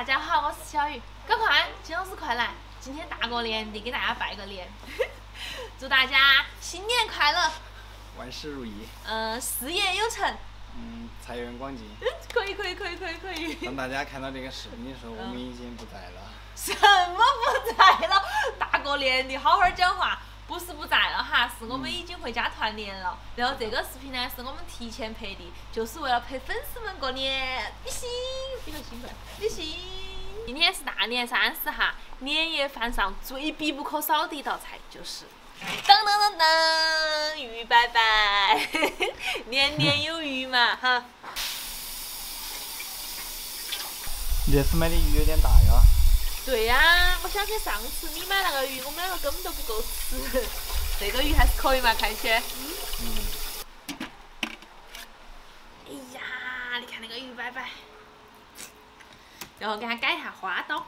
大家好，我是小雨。赶快，金老师快来！今天大过年的，给大家拜个年，祝大家新年快乐，万事如意。事业有成。财源广进。可以。当大家看到这个视频的时候，我们已经不在了。什么不在了？大过年的，好好讲话。不是不在了哈，是我们已经回家团年了。然后这个视频呢，是我们提前拍的，就是为了陪粉丝们过年。比心，比个心快，比心。今天是大年30哈，年夜饭上最必不可少的一道菜就是当当当当鱼拜拜，年年有余嘛哈。你这次买的鱼有点大呀。对呀，我想起上次你买那个鱼，我们两个根本都不够吃。这个鱼还是可以嘛，看起。哎呀，你看那个鱼摆摆，然后给它改一下花刀。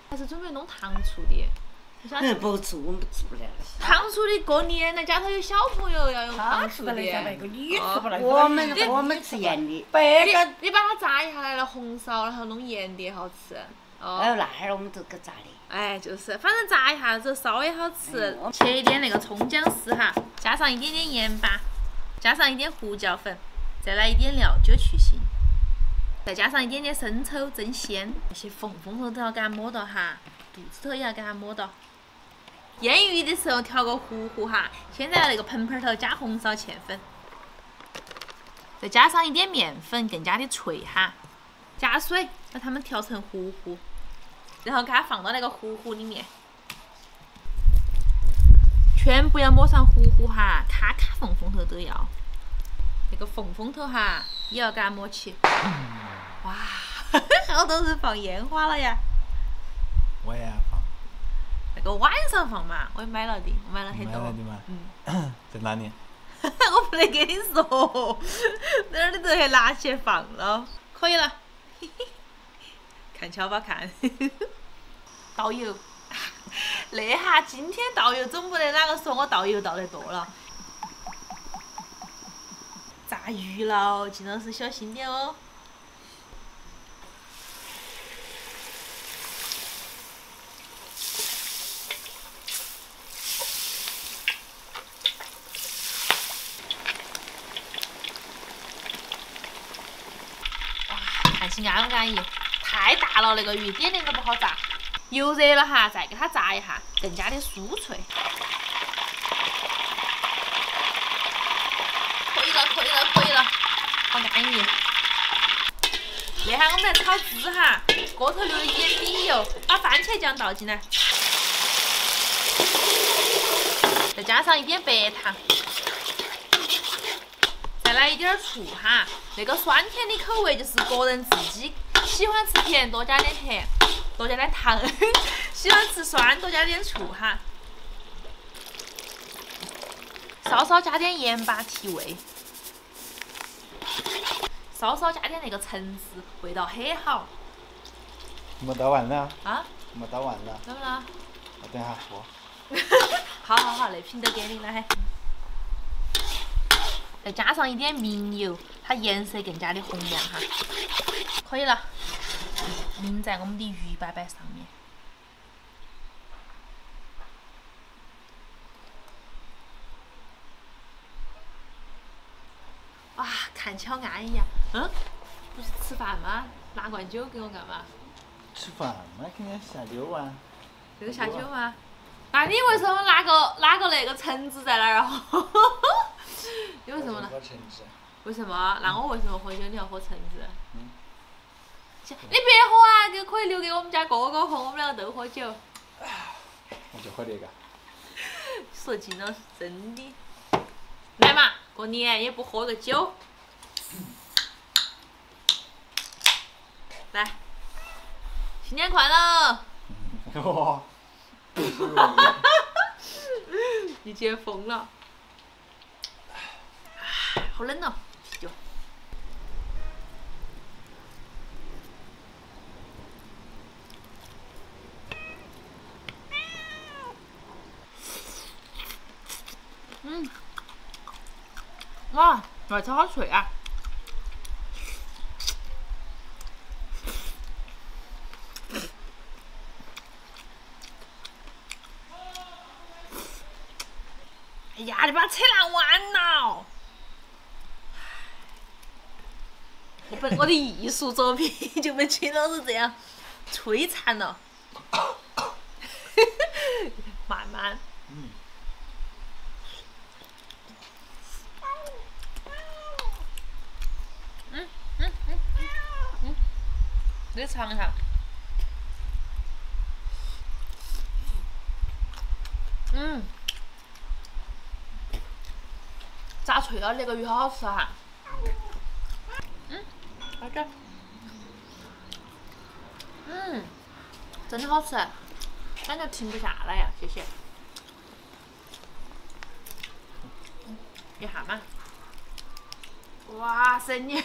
还是准备弄糖醋的。不吃，我们吃不了。糖醋的过年了，家头有小朋友要用糖醋的。你吃不了。我们吃盐的。你把它炸一下来了，红烧，然后弄盐的好吃。还有那哈儿我们都给炸的。哎，就是，反正炸一下子烧也好吃。切一点那个葱姜丝哈，加上一点点盐巴，加上一点胡椒粉，再来一点料酒去腥，再加上一点点生抽增鲜。那些缝头都要给它抹到哈，肚子头也要给它抹到。腌鱼的时候调个糊哈，先在那个盆头加红烧芡粉，再加上一点面粉，更加的脆哈。加水把它们调成糊，然后给它放到那个糊里面，全部要抹上糊哈，卡缝头都要。那个缝头哈也要给它抹起。哇，好多人放烟花了呀！我也要放。那个晚上放嘛，我也买了的，我买了很多。买了的嘛。在哪里？我不能跟你说，哪儿你都还拿起放了。可以了。看巧吧看。倒油。那哈今天倒油总不能哪个说我倒油倒得多了。炸鱼了，金老师小心点哦。看起安不安逸？太大了那个鱼，点都不好炸。油热了哈，再给它炸一下，更加的酥脆。可以了，好安逸。那哈我们来炒汁哈，锅头留一点米油，把番茄酱倒进来，再加上一点白糖。再来一点醋哈，那个酸甜的口味就是个人自己喜欢吃甜多加点甜，多加点糖；喜欢吃酸多加点醋哈。稍加点盐巴提味，稍加点那个橙子，味道很好。没倒完了。啊？没倒完了。怎么了？我等下喝。好，那瓶都给你了嘿。再加上一点明油，它颜色更加的红亮哈。可以了，淋在我们的鱼摆摆上面。哇，看起好安逸呀！不是吃饭吗？拿罐酒给我干嘛？吃饭嘛，肯定下酒啊。这个下酒吗？那你为什么拿个那个橙子在那儿喝？你为什么呢？为什么？那我为什么喝酒你要喝橙子？你别喝啊，这个可以留给我们家哥哥喝，我们两个都喝酒。我就喝这个。说金老师真的。来嘛，过年也不喝个酒。来，新年快乐！哇！你今天疯了。好冷哦，啤酒。哇，外头好脆啊！你把扯烂完了。我的艺术作品就被秦老师这样摧残了。慢慢。你尝一下。炸脆了那个鱼好好吃哈。好吃。真的好吃，感觉停不下来呀！谢谢。一下嘛。哇塞你！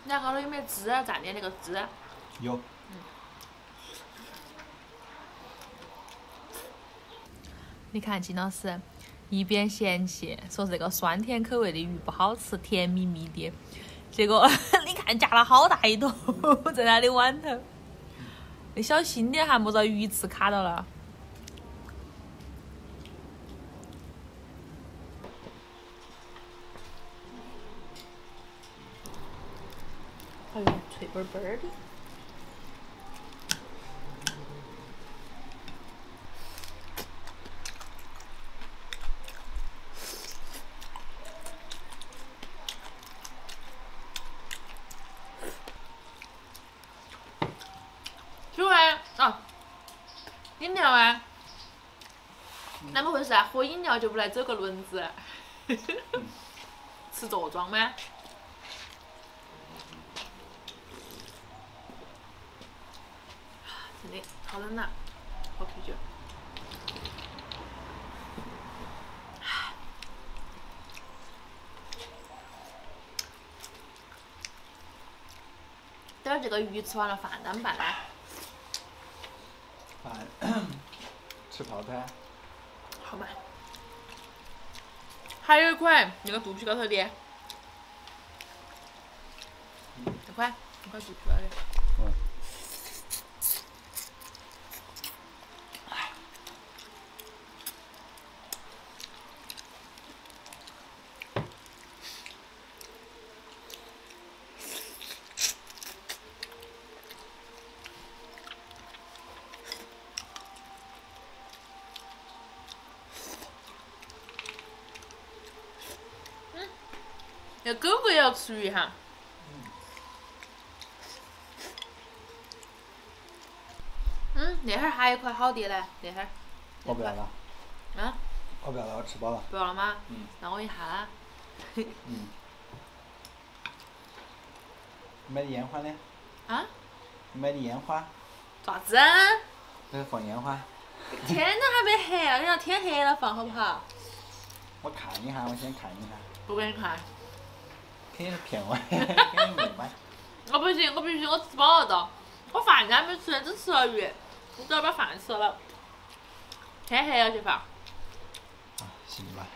你看高头有没有汁啊？蘸点那个汁。有。你看金老师一边嫌弃说这个酸甜口味的鱼不好吃，甜蜜蜜的，结果你看夹了好大一坨在他的碗头，你小心点哈，莫遭鱼刺卡到了。哎呦，脆嘣嘣的。请问啊，饮料啊？那么回事啊？喝饮料就不来走个轮子？吃坐庄吗？真的好冷呐，喝啤酒。等会这个鱼吃完了，饭当办呢？饭吃泡菜。好嘛。还有一块那个肚皮高头的，那块肚皮高头的。那狗狗也要吃鱼哈。那会儿还有一块好的嘞，那会儿。我不要了。啊？我不要了，我吃饱了。不要了吗？那我一下啦。买的烟花呢？啊？买的烟花。咋子啊？那是放烟花。天都还没黑啊！你要天黑了放好不好？我看一下，我先看一下。不给你看。肯定是骗我，肯定没买。我不行，我必须我吃饱了的。我饭都还没吃，只吃了鱼，我只要把饭吃了。天黑了去放。啊，行吧。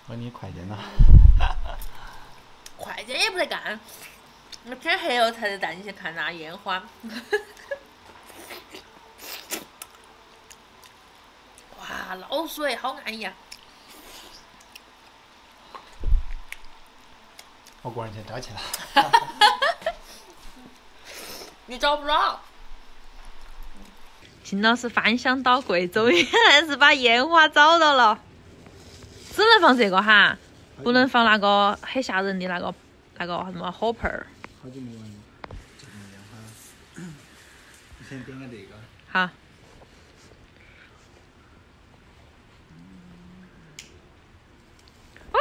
问你快点呐。快点也不得干，我天黑了才得带你去看那烟花。哇，老水好安逸啊！我个人去找去了。你找不着。金老师翻箱倒柜，终于还是把烟花找到了。只能放这个哈，不能放那个很吓人的那个什么火盆儿。好久没玩这种烟花了。你先点个这个。好。哇！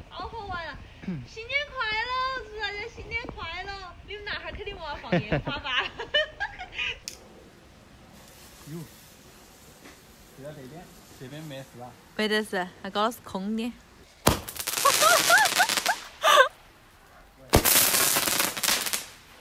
好好玩啊！新年快乐！祝大家新年快乐！你们那哈儿肯定要放烟花吧？到这边，这边没事啊。没得事，那搞的是空的。